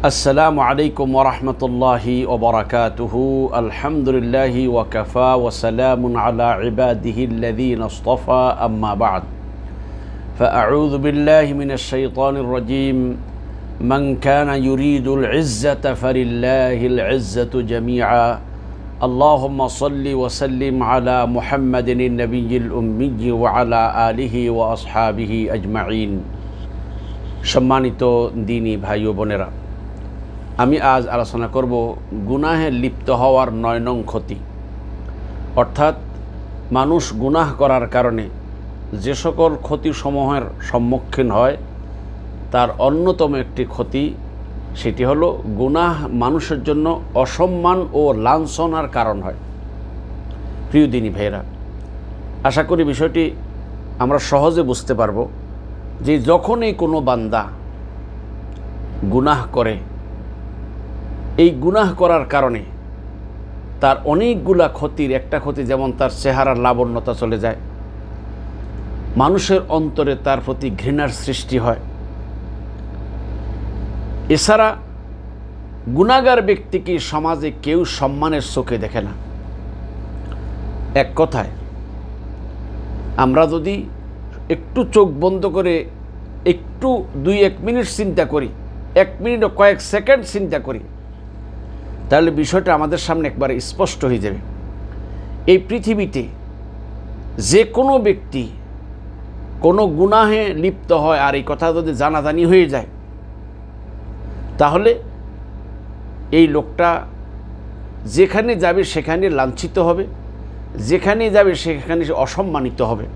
السلام عليكم ورحمة الله وبركاته. الحمد لله وكفى وسلام على عباده الذين اصطفى أما بعد فأعوذ بالله من الشيطان الرجيم. من كان يريد العزة فلله العزة جميعا. اللهم صل وسلم على محمد النبي الأمي وعلى آله وأصحابه أجمعين. সম্মানিত দিনী ভাই ও বোনেরা, আমি আজ আলোচনা করব গুনাহে লিপ্ত হওয়ার ৯ নং ক্ষতি, অর্থাৎ মানুষ গুনাহ করার কারণে যে সকল ক্ষতিসমূহের সম্মুখীন হয় তার অন্যতম একটি ক্ষতি, সেটি হলো গুনাহ মানুষের জন্য অসম্মান ও লাঞ্ছনার কারণ হয়। প্রিয় দিনী ভাইয়েরা, আশা করি বিষয়টি আমরা সহজে বুঝতে পারব যে যখনই কোনো বান্দা গুনাহ করে, এই গুনাহ করার কারণে তার অনেকগুলা ক্ষতির একটা ক্ষতি, যেমন তার চেহারার লাবণ্যতা চলে যায়, মানুষের অন্তরে তার প্রতি ঘৃণার সৃষ্টি হয়। এছাড়া গুনাহগার ব্যক্তিকে সমাজে কেউ সম্মানের চোখে দেখে না। এক কথায়, আমরা যদি একটু চোখ বন্ধ করে একটু ২-১ মিনিট চিন্তা করি, ১ মিনিট ও কয়েক সেকেন্ড চিন্তা করি, তাহলে বিষয়টা আমাদের সামনে একবারে স্পষ্ট হয়ে যাবে। এই পৃথিবীতে যে কোনো ব্যক্তি কোনো গুনাহে লিপ্ত হয় আর এই কথা যদি জানাজানি হয়ে যায়, তাহলে এই লোকটা যেখানে যাবে সেখানে লাঞ্ছিত হবে, যেখানে যাবে সেখানে অসম্মানিত হবে।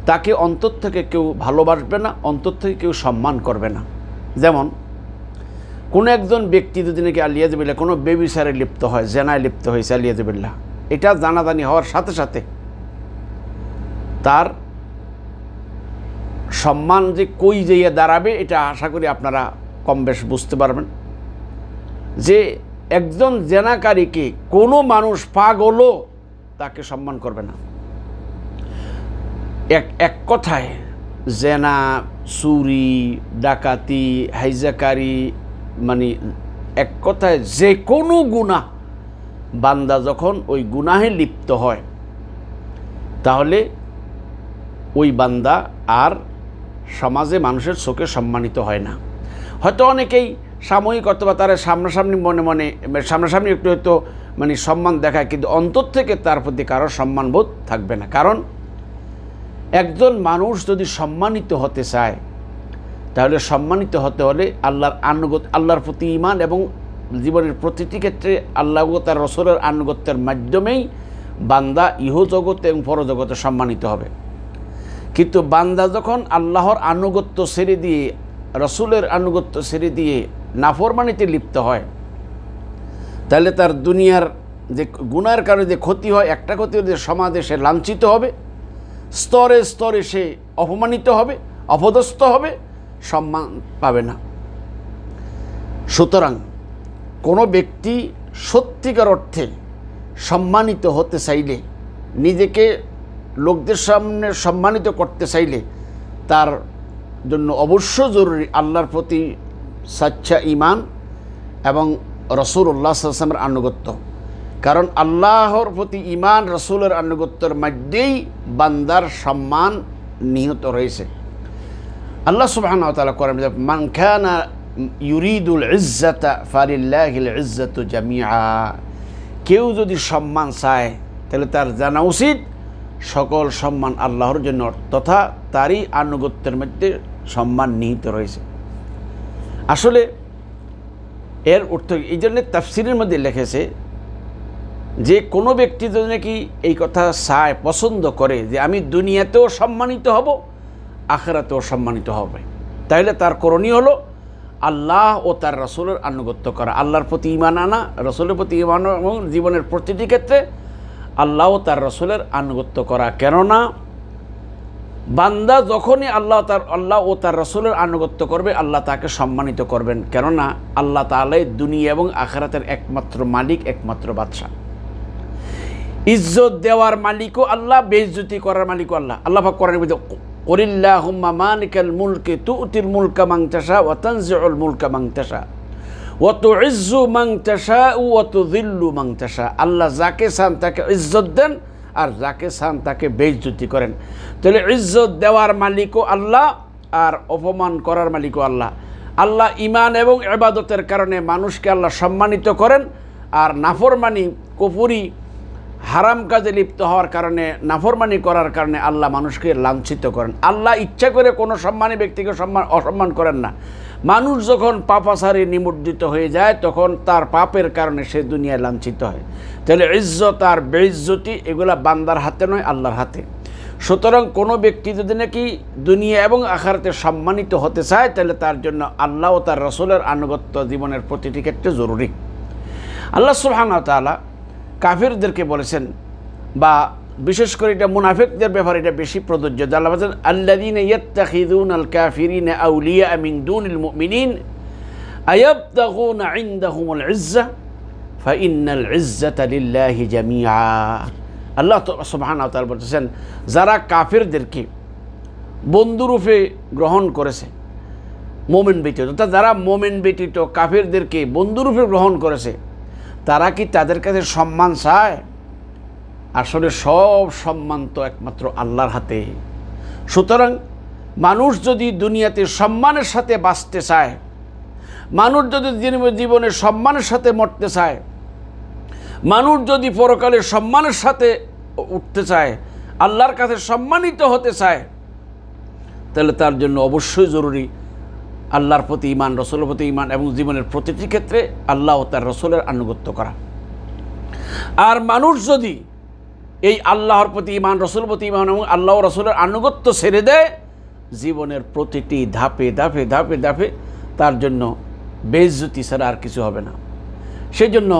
তাকে অন্তর থেকে কেউ ভালোবাসবে না, অন্তর থেকে কেউ সম্মান করবে না। যেমন কোনো একজন ব্যক্তি যদি নাকি আলিয়াজবিল্লাহ কোনো বেবিচারে লিপ্ত হয়, জেনায় লিপ্ত হয়েছে আলিয়াজবিল্লাহ, এটা জানাজানি হওয়ার সাথে সাথে তার সম্মান যে কই যেয়ে দাঁড়াবে, এটা আশা করি আপনারা কম বেশ বুঝতে পারবেন। যে একজন জেনাকারীকে কোনো মানুষ পাগলও তাকে সম্মান করবে না। এক কথায় জেনা, চুরি, ডাকাতি, হাইজাকারি, মানে এক কথায় যে কোনো গুনাহ, বান্দা যখন ওই গুনাহে লিপ্ত হয় তাহলে ওই বান্দা আর সমাজে মানুষের চোখে সম্মানিত হয় না। হয়তো অনেকেই সাময়িক অথবা তারা সামনাসামনি সামনাসামনি একটু হয়তো মানে সম্মান দেখায়, কিন্তু অন্তর থেকে তার প্রতি কারো সম্মানবোধ থাকবে না। কারণ একজন মানুষ যদি সম্মানিত হতে চায়, তাহলে সম্মানিত হতে হলে আল্লাহর প্রতি ঈমান এবং জীবনের প্রতিটি ক্ষেত্রে আল্লাহ ও তার রাসূলের আনুগত্যের মাধ্যমেই বান্দা ইহজগতে এবং পরজগতে সম্মানিত হবে। কিন্তু বান্দা যখন আল্লাহর আনুগত্য ছেড়ে দিয়ে, রাসূলের আনুগত্য ছেড়ে দিয়ে নাফরমানিতে লিপ্ত হয়, তাহলে তার দুনিয়ার যে গুনার কারণে যে ক্ষতি হয়, একটা ক্ষতি হলে সমাজে সে লাঞ্ছিত হবে, স্তরে স্তরে সে অপমানিত হবে, অপদস্থ হবে, সম্মান পাবে না। সুতরাং কোনো ব্যক্তি সত্যিকার অর্থে সম্মানিত হতে চাইলে, নিজেকে লোকদের সামনে সম্মানিত করতে চাইলে, তার জন্য অবশ্য জরুরি আল্লাহর প্রতি সাচ্চা ঈমান এবং রাসূলুল্লাহ সাল্লাল্লাহু আলাইহি ওয়াসাল্লামের আনুগত্য। কারণ আল্লাহর প্রতি ঈমান, রাসূলের আনুগত্যের মধ্যেই বান্দার সম্মান নিহিত রয়েছে। আল্লাহ সুবহানাহু ওয়া তাআলা কোরআনে বলেন, মান কানা ইউরিদুল ইজ্জাতা ফালিল্লাহিল ইজ্জাতু জামিআ। কেউ যদি সম্মান চায়, তাহলে তার জানা উচিত সকল সম্মান আল্লাহর জন্য, তথা তারই আনুগত্যের মধ্যে সম্মান নিহিত রয়েছে। আসলে এর অর্থ এই জন্য তাফসীরের মধ্যে লিখেছে যে কোনো ব্যক্তি যদি নাকি এই কথা চায়, পছন্দ করে যে আমি দুনিয়াতেও সম্মানিত হব, আখিরাতেও সম্মানিত হবে, তাহলে তার করণীয় হলো আল্লাহ ও তার রাসূলের আনুগত্য করা, আল্লাহর প্রতি ঈমান আনা, রাসূলের প্রতি ঈমান এবং জীবনের প্রতিটি ক্ষেত্রে আল্লাহ ও তার রাসূলের আনুগত্য করা। কেননা বান্দা যখনই আল্লাহ ও তার রাসূলের আনুগত্য করবে, আল্লাহ তাকে সম্মানিত করবেন। কেননা আল্লাহ তাআলাই দুনিয়া এবং আখিরাতের একমাত্র মালিক, একমাত্র বাদশা। ইজ্জত দেওয়ার মালিকও আল্লাহ, বেইজ্জতি করার মালিকও আল্লাহ। আল্লাহ পাক কোরআনে বলেন, কুলিল্লাহুম্মা মালিকাল মুলকি তু'তিল মুলকা মান তাশা ওয়া তানজিউল মুলকা মান তাশা ওয়া তুইজ্জু মান তাশাউ ওয়া তুযিল্লু মান তাশা। আল্লাহ যাকে চান তাকে ইজ্জত দেন, আর যাকে চান তাকে বেইজ্জতি করেন। তাহলে ইজ্জত দেওয়ার মালিকও আল্লাহ, আর অপমান করার মালিকও আল্লাহ। আল্লাহ ঈমান এবং ইবাদতের কারণে মানুষকে আল্লাহ সম্মানিত করেন, আর নাফরমানি, কুফরি, হারাম কাজে লিপ্ত হওয়ার কারণে, নাফরমানি করার কারণে আল্লাহ মানুষকে লাঞ্ছিত করেন। আল্লাহ ইচ্ছা করে কোনো সম্মানী ব্যক্তিকে অসম্মান করেন না। মানুষ যখন পাপাচারে নিমজ্জিত হয়ে যায় তখন তার পাপের কারণে সে দুনিয়ায় লাঞ্ছিত হয়। তাহলে ইজ্জত আর বেইজ্জতি এগুলা বান্দার হাতে নয়, আল্লাহর হাতে। সুতরাং কোনো ব্যক্তি যদি নাকি দুনিয়া এবং আখিরাতে সম্মানিত হতে চায় তাহলে তার জন্য আল্লাহ ও তার রাসূলের আনুগত্য জীবনের প্রতিটি ক্ষেত্রে জরুরি। আল্লাহ সুবহানাহু ওয়া তাআলা কাফিরদেরকে বলেছেন, বা বিশেষ করে এটা মুনাফিকদের ব্যাপারে এটা বেশি প্রযোজ্য। আল্লাহ বলেছেন আল্লাযীনা ইয়াত্তাখিযুনাল কাফিরিনা আউলিয়া মিন দুনিল মুমিনিন আয়াবতাগুনা ইনদাহুমুল ইজ্জা ফাইন্নাল ইজ্জাতা লিল্লাহি জামিআ। আল্লাহ সুবহানাহু ওয়া তাআলা বলতেছেন, যারা কাফিরদেরকে বন্ধুরূপে গ্রহণ করেছে মুমিন ব্যতীত, অর্থাৎ যারা মুমিন ব্যতীত কাফিরদেরকে বন্ধুরূপে গ্রহণ করেছে, তারা কি তাদের কাছে সম্মান চায়? আসলে সব সম্মান তো একমাত্র আল্লাহর হাতে। সুতরাং মানুষ যদি দুনিয়াতে সম্মানের সাথে বাঁচতে চায়, মানুষ যদি জীবনে সম্মানের সাথে মরতে চায়, মানুষ যদি পরকালে সম্মানের সাথে উঠতে চায়, আল্লাহর কাছে সম্মানিত হতে চায়, তাহলে তার জন্য অবশ্যই জরুরি আল্লাহর প্রতি ঈমান, রাসূলের প্রতি ঈমান এবং জীবনের প্রতিটি ক্ষেত্রে আল্লাহ ও তার রাসূলের আনুগত্য করা। আর মানুষ যদি এই আল্লাহর প্রতি ঈমান, রাসূলের প্রতি ঈমান এবং আল্লাহ ও রাসূলের আনুগত্য ছেড়ে দেয়, জীবনের প্রতিটি ধাপে ধাপে ধাপে ধাপে তার জন্য বেইজ্জতি ছাড়া আর কিছু হবে না। সেই জন্য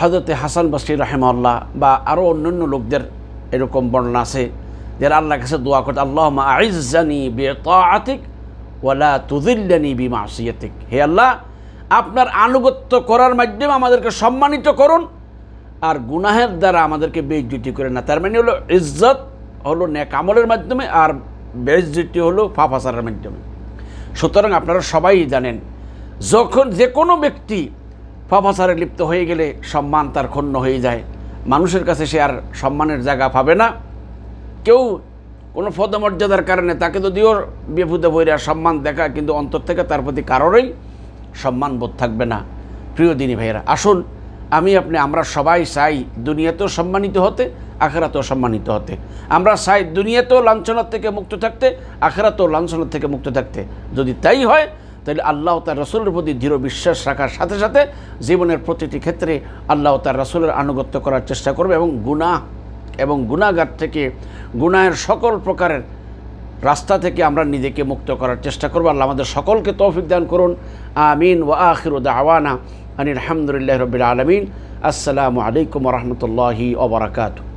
হযরতে হাসান বসরি রাহিমাহুল্লাহ বা আরও অন্যান্য লোকদের এরকম বর্ণনা আছে, যারা আল্লাহর কাছে দোয়া করতে, আল্লাহুম্মা আইজ্জানি বিতাআতিক ওয়ালা তুযিল্লানি বিমাসিয়াতিক। হে আল্লাহ, আপনার আনুগত্য করার মাধ্যমে আমাদেরকে সম্মানিত করুন, আর গুনাহের দ্বারা আমাদেরকে বেইজ্জতি করেন না। তার মানে হলো ইজ্জত হলো নেক আমলের মাধ্যমে, আর বেইজ্জতি হলো পাপাচারের মাধ্যমে। সুতরাং আপনারা সবাই জানেন, যখন যে কোনো ব্যক্তি পাপাচারে লিপ্ত হয়ে গেলে সম্মান তার ক্ষুণ্ণ হয়ে যায়। মানুষের কাছে সে আর সম্মানের জায়গা পাবে না। কেউ কোনো পদমর্যাদার কারণে তাকে যদিও বিপদে বইরা সম্মান দেখায়, কিন্তু অন্তর থেকে তার প্রতি কারোরই সম্মান বোধ থাকবে না। প্রিয় দিনী ভাইয়েরা, আসুন আমরা সবাই চাই দুনিয়াতেও সম্মানিত হতে, আখিরাতেও সম্মানিত হতে। আমরা চাই দুনিয়াতেও লাঞ্ছনার থেকে মুক্ত থাকতে, আখিরাতেও লাঞ্ছনার থেকে মুক্ত থাকতে। যদি তাই হয় তাহলে আল্লাহ তার রাসূলের প্রতি দৃঢ় বিশ্বাস রাখার সাথে সাথে জীবনের প্রতিটি ক্ষেত্রে আল্লাহ তার রাসূলের আনুগত্য করার চেষ্টা করবে, এবং গুনাহ এবং গুনাহগার থেকে, গুনাহের সকল প্রকারের রাস্তা থেকে আমরা নিজেকে মুক্ত করার চেষ্টা করব। আল্লাহ আমাদের সকলকে তৌফিক দান করুন। আমিন। ওয়া আখিরু দাওয়ানা আনিল হামদুলিল্লাহি রাব্বিল আলামিন। আসসালামু আলাইকুম ওয়া রাহমাতুল্লাহি ওয়া বারাকাতুহু।